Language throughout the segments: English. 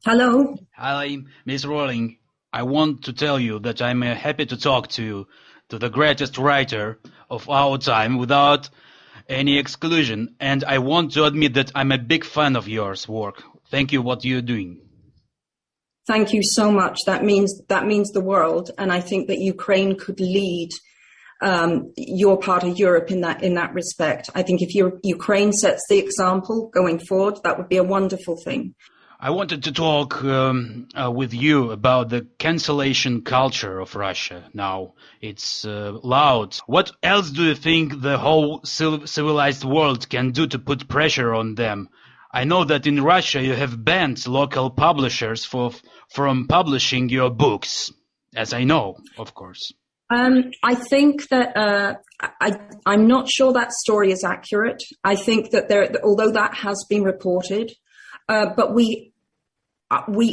Hello. Hi, Miss Rowling. I want to tell you that I'm happy to talk to you, to the greatest writer of our time without any exclusion, and I want to admit that I'm a big fan of yours work. Thank you what you're doing. Thank you so much. That means the world, and I think that Ukraine could lead your part of Europe in that respect. I think if Ukraine sets the example going forward, that would be a wonderful thing. I wanted to talk with you about the cancellation culture of Russia now. It's loud. What else do you think the whole civilized world can do to put pressure on them? I know that in Russia you have banned local publishers from publishing your books, as I know, of course. I think that I'm not sure that story is accurate. I think that although that has been reported, but we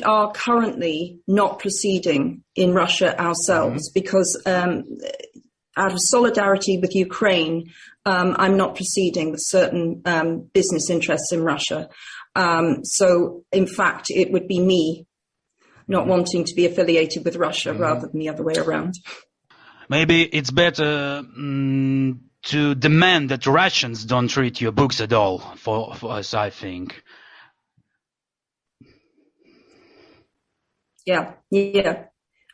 are currently not proceeding in Russia ourselves because out of solidarity with Ukraine, I'm not proceeding with certain business interests in Russia. So, in fact, it would be me not wanting to be affiliated with Russia rather than the other way around. Maybe it's better to demand that Russians don't treat your books at all, for us, I think. Yeah.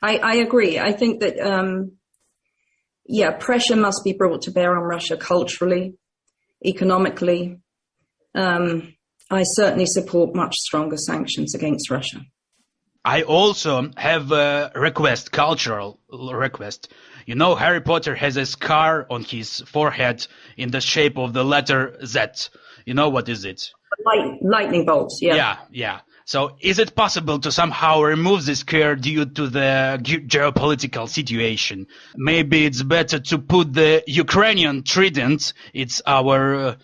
I agree. I think that, pressure must be brought to bear on Russia culturally, economically. I certainly support much stronger sanctions against Russia. I also have a request, cultural request. You know, Harry Potter has a scar on his forehead in the shape of the letter Z. You know what is it? Lightning bolts, yeah. Yeah. So is it possible to somehow remove this scar due to the geopolitical situation? Maybe it's better to put the Ukrainian trident, it's our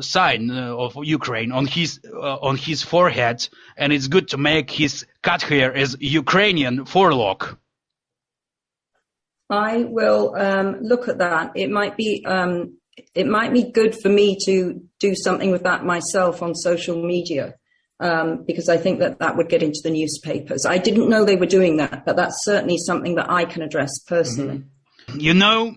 sign of Ukraine, on his forehead, and it's good to make his cut hair as Ukrainian forelock. I will look at that. It might be good for me to do something with that myself on social media, because I think that would get into the newspapers. I didn't know they were doing that, but that's certainly something that I can address personally. You know,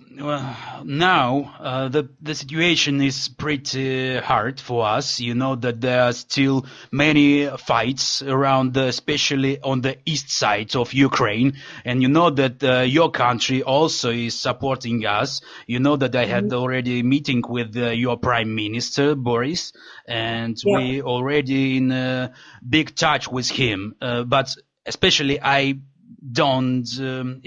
now the situation is pretty hard for us. You know that there are still many fights around, especially on the east side of Ukraine. And you know that your country also is supporting us. You know that I had already a meeting with your Prime Minister, Boris, and we already in big touch with him. But especially it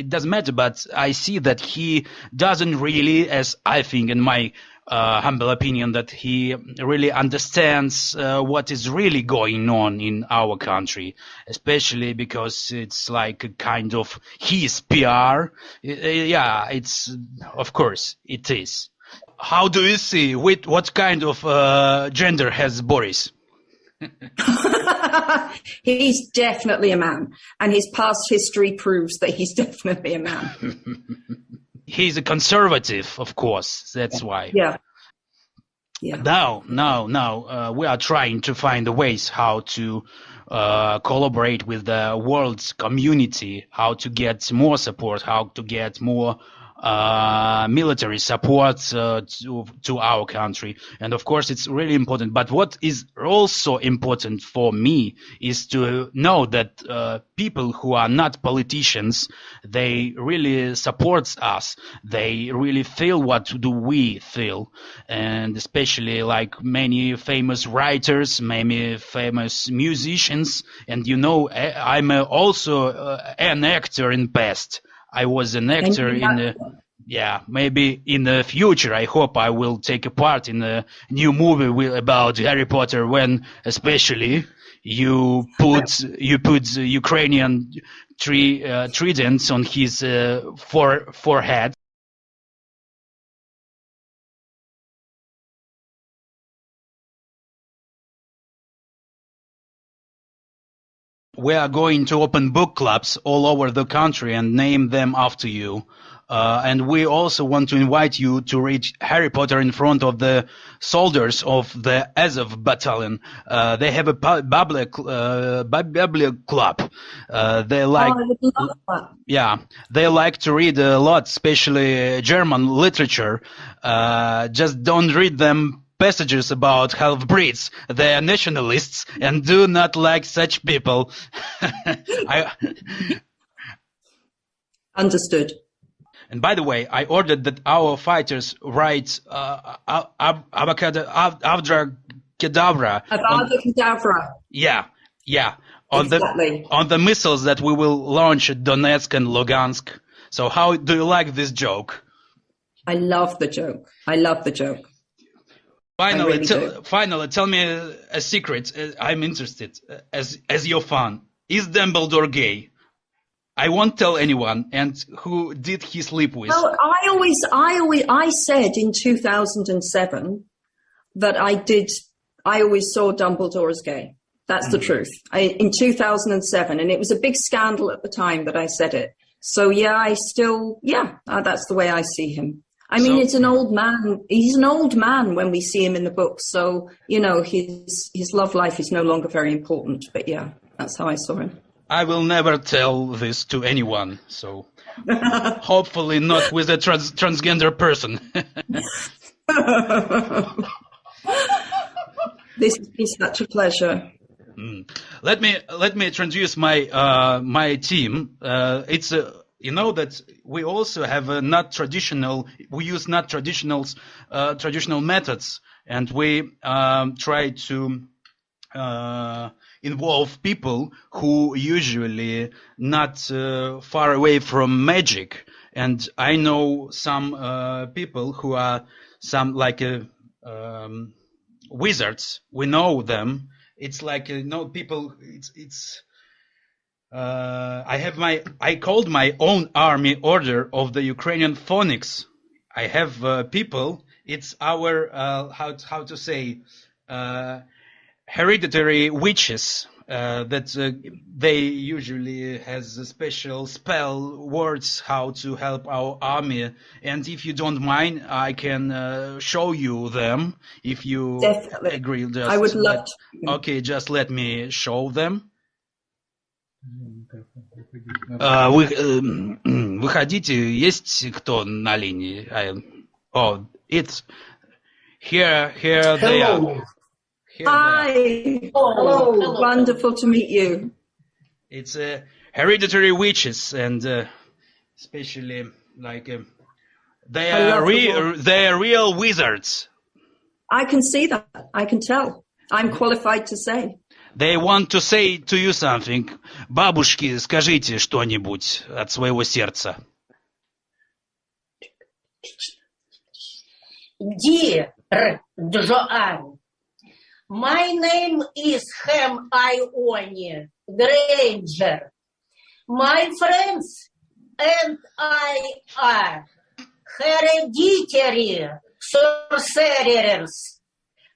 doesn't matter, but I see that he doesn't really, as I think in my humble opinion, that he really understands what is really going on in our country, especially because it's like a kind of his PR. Yeah, of course it is. How do you see, what kind of gender has Boris? He's definitely a man, and his past history proves that he's definitely a man. He's a conservative, of course. That's why. Yeah. Now, we are trying to find the ways how to collaborate with the world's community, how to get more support, how to get more military support to our country. And of course it's really important, but what is also important for me is to know that people who are not politicians, they really support us, they really feel what do we feel, and especially like many famous writers, many famous musicians. And you know, I'm also an actor in past. I was an actor maybe in the future. I hope I will take a part in a new movie about Harry Potter, when especially you put Ukrainian tridents on his forehead. We are going to open book clubs all over the country and name them after you. And we also want to invite you to read Harry Potter in front of the soldiers of the Azov battalion. They have a biblical club. They like, I would love that. yeah, they like to read a lot, especially German literature. Just don't read them passages about half-breeds. They are nationalists and do not like such people. Understood. And by the way, I ordered that our fighters write Avdra Kedavra. Avada Kedavra. Yeah. Exactly. On the missiles that we will launch at Donetsk and Lugansk. So how do you like this joke? I love the joke. Finally, really finally, tell me a secret. I'm interested as your fan. Is Dumbledore gay? I won't tell anyone. And who did he sleep with? Well, I said in 2007 that I always saw Dumbledore as gay. That's the truth. In 2007, and it was a big scandal at the time that I said it. So yeah, that's the way I see him. I mean, it's an old man. He's an old man when we see him in the books. So, you know, his love life is no longer very important. But yeah, that's how I saw him. I will never tell this to anyone. So hopefully not with a transgender person. This has been such a pleasure. Let me introduce my my team. It's you know that we also have a we use not traditional methods, and we try to involve people who usually not far away from magic. And I know some people who are some like wizards. We know them. It's like people. I called my own army order of the Ukrainian phonics. I have people. It's our how to say hereditary witches that they usually has a special spell words how to help our army. And if you don't mind, I can show you them if you Definitely agree. I would love to. Okay, just let me show them. Выходите, есть кто на линии? Oh, it's here they are. Hi. Hello. Wonderful to meet you. It's hereditary witches, and especially like they are real wizards. I can see that. I can tell. I'm qualified to say. They want to say to you something. Бабушки, скажите что-нибудь от своего сердца. Dear Joanne, my name is Hermione Granger. My friends and I are hereditary sorcerers,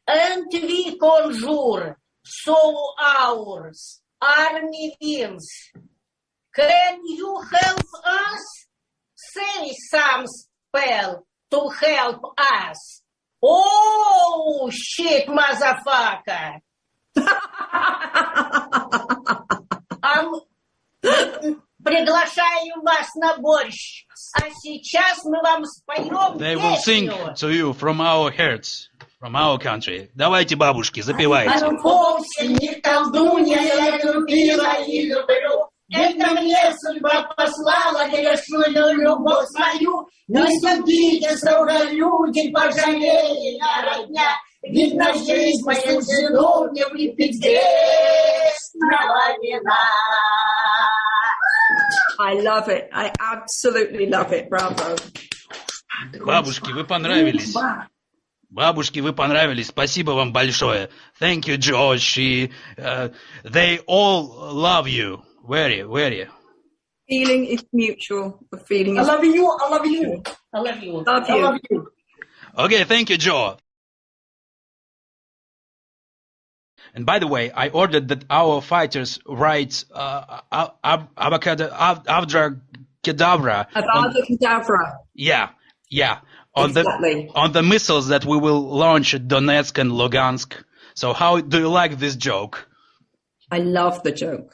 and we conjure so our army wins. Can you help us? Say some spell to help us. Oh, shit, motherfucker. Приглашаю вас на борщ. А сейчас мы вам споем They will sing to you from our hearts, from our country. Давайте, бабушки, запевайте. Не колдунья, я любила и люблю. Это мне судьба послала грешную любовь свою. Не судите строго люди, пожалея родня. Видно, жизнь мою жену не выпить грешного вина. I love it. I absolutely love it. Bravo. Бабушки, вы понравились. Бабушки, вы понравились. Спасибо вам большое. Thank you, George. They all love you. Very, very. Feeling is mutual. The feeling is. I love you. I love you. I love you. Love you. I love you. Okay, thank you, Joe. And by the way, I ordered that our fighters write Avdra Kedavra. Avada Kedavra. Yeah. Exactly. On the missiles that we will launch at Donetsk and Lugansk. So how do you like this joke? I love the joke.